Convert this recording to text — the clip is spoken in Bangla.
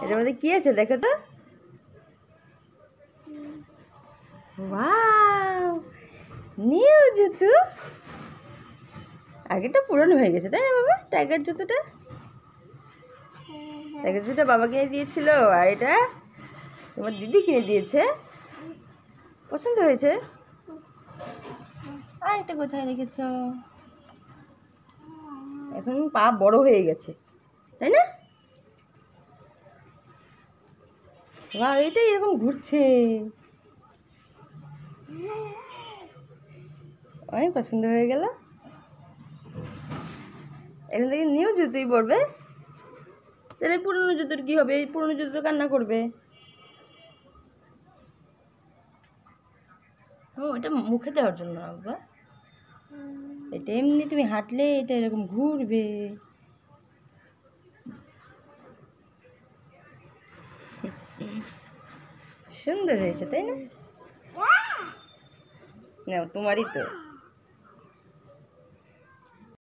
এটার মধ্যে কি আছে দেখো তো। ওয়াও, নিউ জুতো। আগেটা পুরনো হয়ে গেছে তাই না বাবা? টাইগার জুতোটা, টাইগার জুতোটা বাবা কিনে দিয়েছিল, আর এটা তোমার দিদি কিনে দিয়েছে। পছন্দ হয়েছে? আর এটা কোথায় রেখেছ? এখন পা বড় হয়ে গেছে তাই না? বাহ, এটাই এরকম ঘুরছে। অনেক পছন্দ হয়ে গেল। এখন থেকে নিউ জুতোই পরবে। তাহলে পুরনো জুতোর কি হবে? এই পুরনো জুতো কান্না করবে। ও, এটা মুখে দেওয়ার জন্য বাবা। এটা এমনি তুমি হাঁটলে এটা এরকম ঘুরবে। সুন্দর হয়েছে তাই না? না, তোমারই তো।